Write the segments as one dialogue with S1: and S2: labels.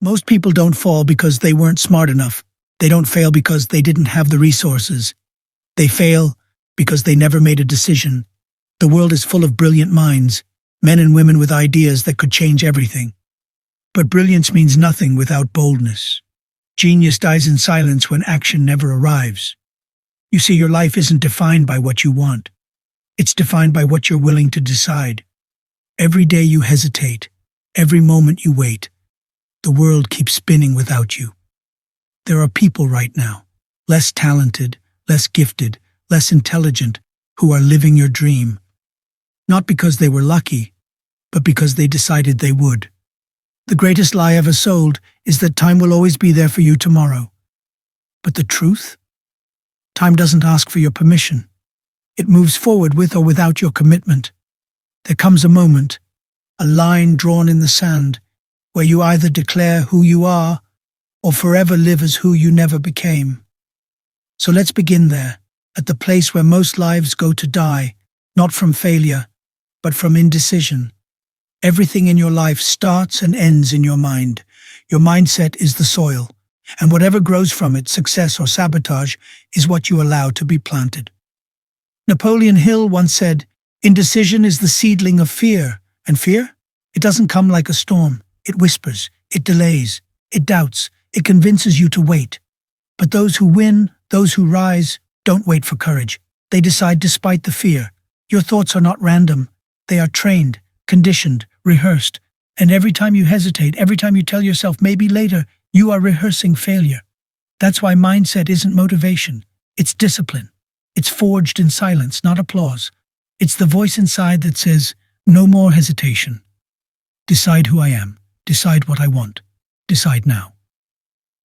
S1: Most people don't fall because they weren't smart enough. They don't fail because they didn't have the resources. They fail because they never made a decision. The world is full of brilliant minds, men and women with ideas that could change everything. But brilliance means nothing without boldness. Genius dies in silence when action never arrives. You see, your life isn't defined by what you want. It's defined by what you're willing to decide. Every day you hesitate, every moment you wait, the world keeps spinning without you. There are people right now, less talented, less gifted, less intelligent, who are living your dream. Not because they were lucky, but because they decided they would. The greatest lie ever sold is that time will always be there for you tomorrow. But the truth? Time doesn't ask for your permission. It moves forward with or without your commitment. There comes a moment, a line drawn in the sand, where you either declare who you are or forever live as who you never became. So let's begin there, at the place where most lives go to die, not from failure, but from indecision. Everything in your life starts and ends in your mind. Your mindset is the soil, and whatever grows from it, success or sabotage, is what you allow to be planted. Napoleon Hill once said, "Indecision is the seedling of fear." And fear? It doesn't come like a storm. It whispers, it delays, it doubts, it convinces you to wait. But those who win, those who rise, don't wait for courage. They decide despite the fear. Your thoughts are not random. They are trained, conditioned, rehearsed. And every time you hesitate, every time you tell yourself maybe later, you are rehearsing failure. That's why mindset isn't motivation. It's discipline. It's forged in silence, not applause. It's the voice inside that says, no more hesitation. Decide who I am. Decide what I want. Decide now.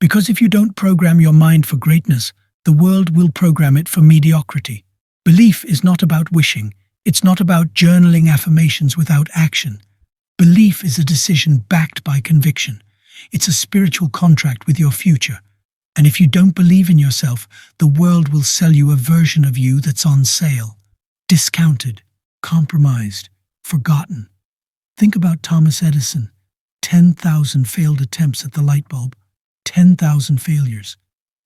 S1: Because if you don't program your mind for greatness, the world will program it for mediocrity. Belief is not about wishing. It's not about journaling affirmations without action. Belief is a decision backed by conviction. It's a spiritual contract with your future. And if you don't believe in yourself, the world will sell you a version of you that's on sale. Discounted, compromised, forgotten. Think about Thomas Edison. 10,000 failed attempts at the light bulb. 10,000 failures.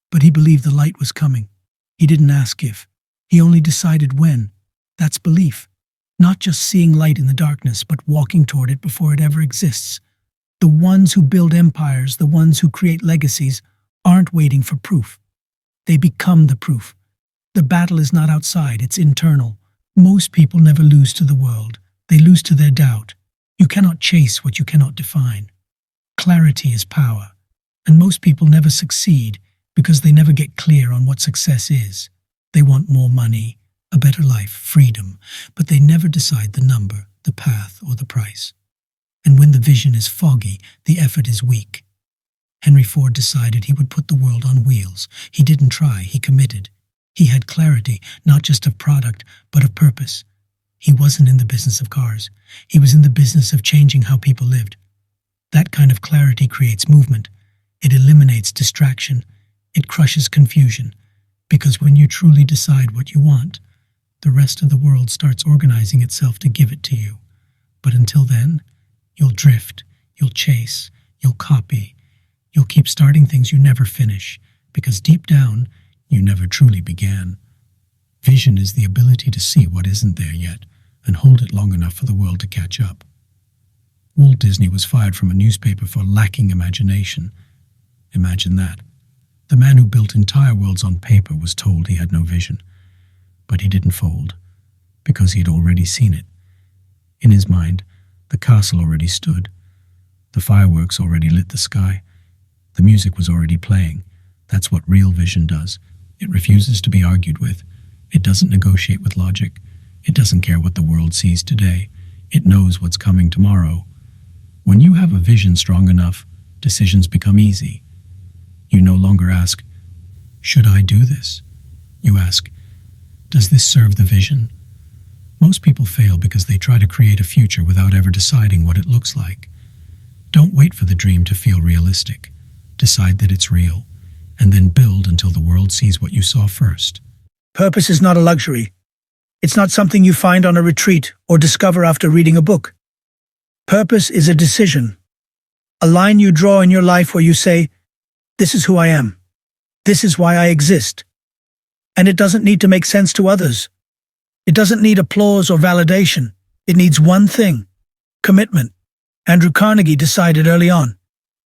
S1: But he believed the light was coming. He didn't ask if. He only decided when. That's belief. Not just seeing light in the darkness, but walking toward it before it ever exists. The ones who build empires, the ones who create legacies, aren't waiting for proof. They become the proof. The battle is not outside, it's internal. Most people never lose to the world. They lose to their doubt. You cannot chase what you cannot define. Clarity is power. And most people never succeed because they never get clear on what success is. They want more money, a better life, freedom, but they never decide the number, the path, or the price. And when the vision is foggy, the effort is weak. Henry Ford decided he would put the world on wheels. He didn't try, he committed. He had clarity, not just of product, but of purpose. He wasn't in the business of cars. He was in the business of changing how people lived. That kind of clarity creates movement. It eliminates distraction. It crushes confusion. Because when you truly decide what you want, the rest of the world starts organizing itself to give it to you. But until then, you'll drift, you'll chase, you'll copy. You'll keep starting things you never finish, because deep down, you never truly began. Vision is the ability to see what isn't there yet and hold it long enough for the world to catch up. Walt Disney was fired from a newspaper for lacking imagination. Imagine that. The man who built entire worlds on paper was told he had no vision. But he didn't fold, because he had already seen it. In his mind, the castle already stood. The fireworks already lit the sky. The music was already playing. That's what real vision does. It refuses to be argued with. It doesn't negotiate with logic. It doesn't care what the world sees today. It knows what's coming tomorrow. When you have a vision strong enough, decisions become easy. You no longer ask, should I do this? You ask, does this serve the vision? Most people fail because they try to create a future without ever deciding what it looks like. Don't wait for the dream to feel realistic. Decide that it's real, and then build until the world sees what you saw first. Purpose is not a luxury. It's not something you find on a retreat or discover after reading a book. Purpose is a decision. A line you draw in your life where you say, "This is who I am. This is why I exist." And it doesn't need to make sense to others. It doesn't need applause or validation. It needs one thing: commitment. Andrew Carnegie decided early on.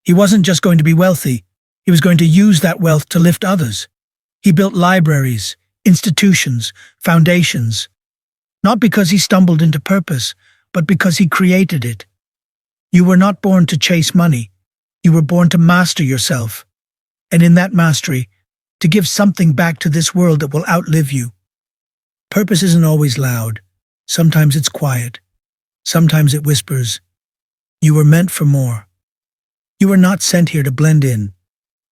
S1: He wasn't just going to be wealthy. He was going to use that wealth to lift others. He built libraries, institutions, foundations. Not because he stumbled into purpose, but because he created it. You were not born to chase money. You were born to master yourself. And in that mastery, to give something back to this world that will outlive you. Purpose isn't always loud. Sometimes it's quiet. Sometimes it whispers, "You were meant for more." You were not sent here to blend in.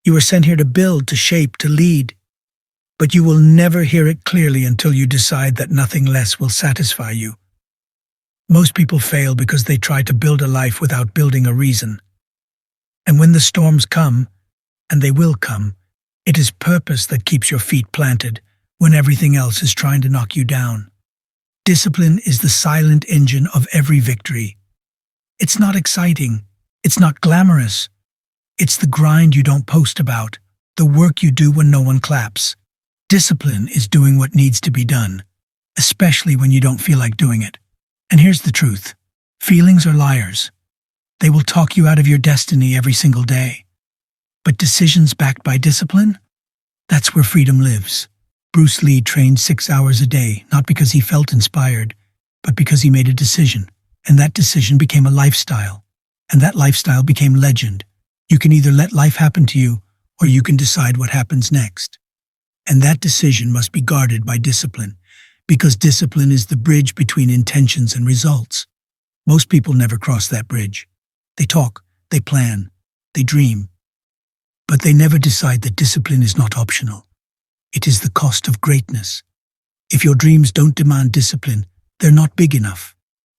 S1: You were sent here to build, to shape, to lead. But you will never hear it clearly until you decide that nothing less will satisfy you. Most people fail because they try to build a life without building a reason. And when the storms come, and they will come, it is purpose that keeps your feet planted when everything else is trying to knock you down. Discipline is the silent engine of every victory. It's not exciting. It's not glamorous. It's the grind you don't post about, the work you do when no one claps. Discipline is doing what needs to be done, especially when you don't feel like doing it. And here's the truth. Feelings are liars. They will talk you out of your destiny every single day. But decisions backed by discipline? That's where freedom lives. Bruce Lee trained 6 hours a day, not because he felt inspired, but because he made a decision. And that decision became a lifestyle. And that lifestyle became legend. You can either let life happen to you, or you can decide what happens next. And that decision must be guarded by discipline, because discipline is the bridge between intentions and results. Most people never cross that bridge. They talk, they plan, they dream. But they never decide that discipline is not optional. It is the cost of greatness. If your dreams don't demand discipline, they're not big enough.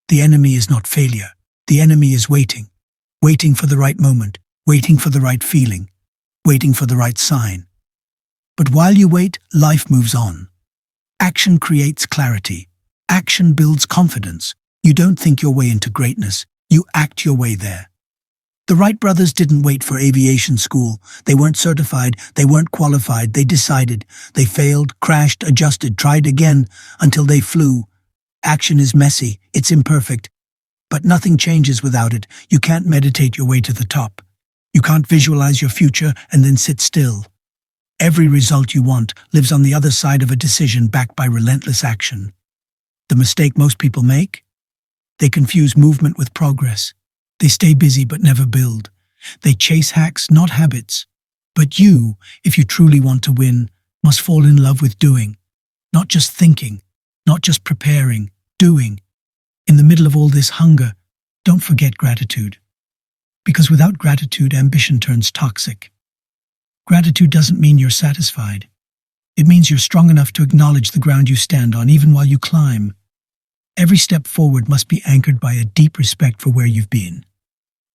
S1: The enemy is not failure. The enemy is waiting. Waiting for the right moment, waiting for the right feeling, waiting for the right sign. But while you wait, life moves on. Action creates clarity. Action builds confidence. You don't think your way into greatness. You act your way there. The Wright brothers didn't wait for aviation school. They weren't certified. They weren't qualified. They decided. They failed, crashed, adjusted, tried again until they flew. Action is messy. It's imperfect. But nothing changes without it. You can't meditate your way to the top. You can't visualize your future and then sit still. Every result you want lives on the other side of a decision backed by relentless action. The mistake most people make? They confuse movement with progress. They stay busy but never build. They chase hacks, not habits. But you, if you truly want to win, must fall in love with doing. Not just thinking, not just preparing, doing. In the middle of all this hunger, don't forget gratitude. Because without gratitude, ambition turns toxic. Gratitude doesn't mean you're satisfied. It means you're strong enough to acknowledge the ground you stand on even while you climb. Every step forward must be anchored by a deep respect for where you've been.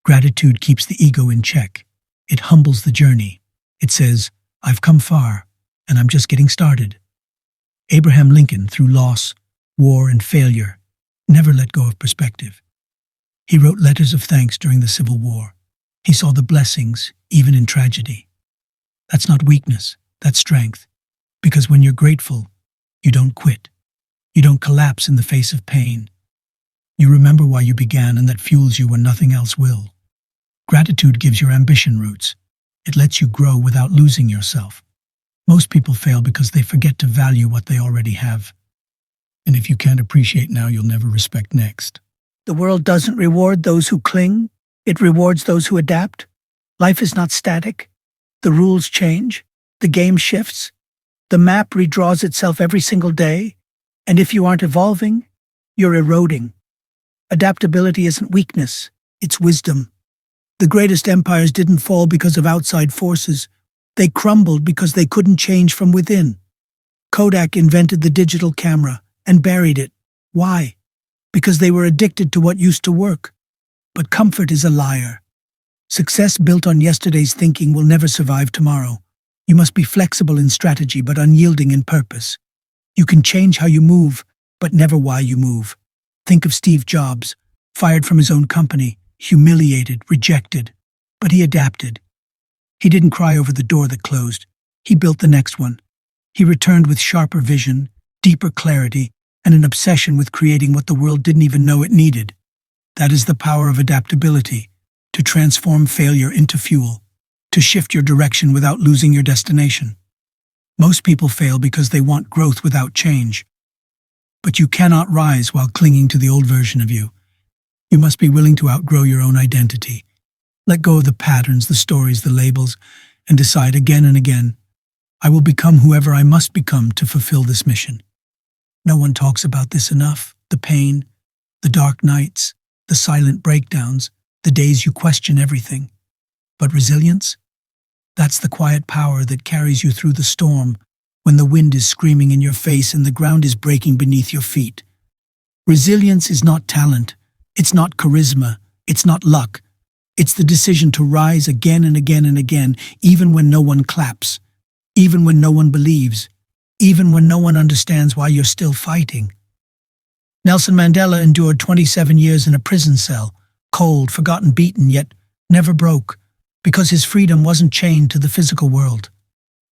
S1: Gratitude keeps the ego in check. It humbles the journey. It says, "I've come far, and I'm just getting started." Abraham Lincoln, through loss, war, and failure, never let go of perspective. He wrote letters of thanks during the Civil War. He saw the blessings, even in tragedy. That's not weakness, that's strength. Because when you're grateful, you don't quit. You don't collapse in the face of pain. You remember why you began, and that fuels you when nothing else will. Gratitude gives your ambition roots. It lets you grow without losing yourself. Most people fail because they forget to value what they already have. And if you can't appreciate now, you'll never respect next. The world doesn't reward those who cling. It rewards those who adapt. Life is not static. The rules change. The game shifts. The map redraws itself every single day. And if you aren't evolving, you're eroding. Adaptability isn't weakness. It's wisdom. The greatest empires didn't fall because of outside forces. They crumbled because they couldn't change from within. Kodak invented the digital camera and buried it. Why? Because they were addicted to what used to work. But comfort is a liar. Success built on yesterday's thinking will never survive tomorrow. You must be flexible in strategy but unyielding in purpose. You can change how you move, but never why you move. Think of Steve Jobs, fired from his own company, humiliated, rejected. But he adapted. He didn't cry over the door that closed. He built the next one. He returned with sharper vision, deeper clarity, and an obsession with creating what the world didn't even know it needed. That is the power of adaptability, to transform failure into fuel, to shift your direction without losing your destination. Most people fail because they want growth without change. But you cannot rise while clinging to the old version of you. You must be willing to outgrow your own identity. Let go of the patterns, the stories, the labels, and decide again and again, I will become whoever I must become to fulfill this mission. No one talks about this enough. The pain, the dark nights, the silent breakdowns, the days you question everything. But resilience? That's the quiet power that carries you through the storm when the wind is screaming in your face and the ground is breaking beneath your feet. Resilience is not talent. It's not charisma. It's not luck. It's the decision to rise again and again and again, even when no one claps, even when no one believes, even when no one understands why you're still fighting. Nelson Mandela endured 27 years in a prison cell, cold, forgotten, beaten, yet never broke, because his freedom wasn't chained to the physical world.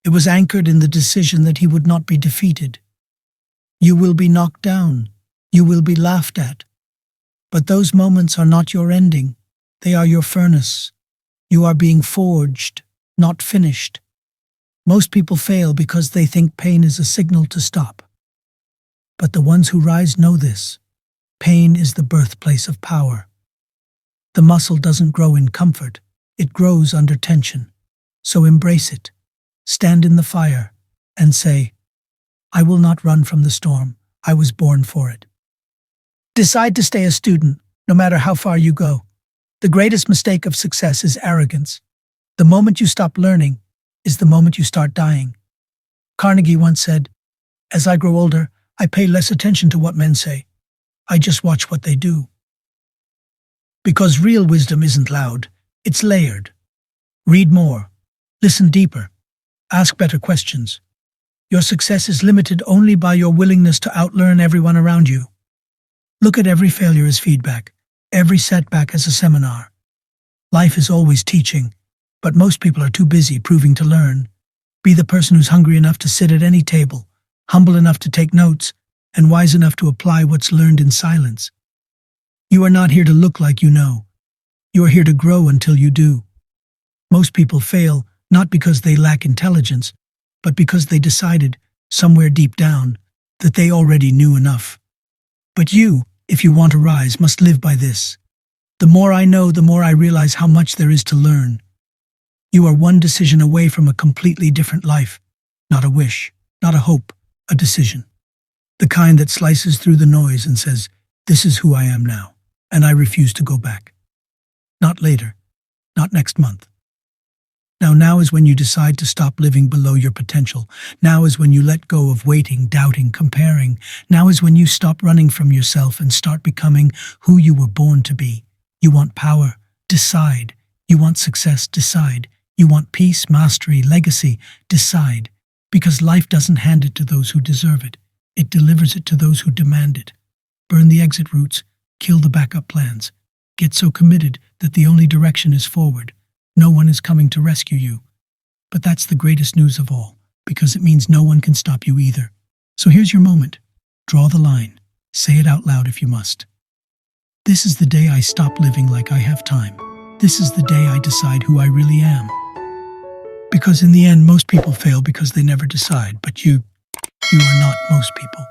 S1: It was anchored in the decision that he would not be defeated. You will be knocked down. You will be laughed at. But those moments are not your ending. They are your furnace. You are being forged, not finished. Most people fail because they think pain is a signal to stop. But the ones who rise know this. Pain is the birthplace of power. The muscle doesn't grow in comfort. It grows under tension. So embrace it. Stand in the fire and say, I will not run from the storm. I was born for it. Decide to stay a student, no matter how far you go. The greatest mistake of success is arrogance. The moment you stop learning is the moment you start dying. Carnegie once said, as I grow older, I pay less attention to what men say. I just watch what they do. Because real wisdom isn't loud, it's layered. Read more. Listen deeper. Ask better questions. Your success is limited only by your willingness to outlearn everyone around you. Look at every failure as feedback, every setback as a seminar. Life is always teaching, but most people are too busy proving to learn. Be the person who's hungry enough to sit at any table, humble enough to take notes, and wise enough to apply what's learned in silence. You are not here to look like you know. You are here to grow until you do. Most people fail not because they lack intelligence, but because they decided, somewhere deep down, that they already knew enough. But you, if you want to rise, must live by this. The more I know, the more I realize how much there is to learn. You are one decision away from a completely different life. Not a wish, not a hope, a decision. The kind that slices through the noise and says, this is who I am now, and I refuse to go back. Not later, not next month. Now is when you decide to stop living below your potential. Now is when you let go of waiting, doubting, comparing. Now is when you stop running from yourself and start becoming who you were born to be. You want power? Decide. You want success? Decide. You want peace, mastery, legacy? Decide. Because life doesn't hand it to those who deserve it. It delivers it to those who demand it. Burn the exit routes. Kill the backup plans. Get so committed that the only direction is forward. No one is coming to rescue you. But that's the greatest news of all, because it means no one can stop you either. So here's your moment. Draw the line. Say it out loud if you must. This is the day I stop living like I have time. This is the day I decide who I really am. Because in the end, most people fail because they never decide, but you are not most people.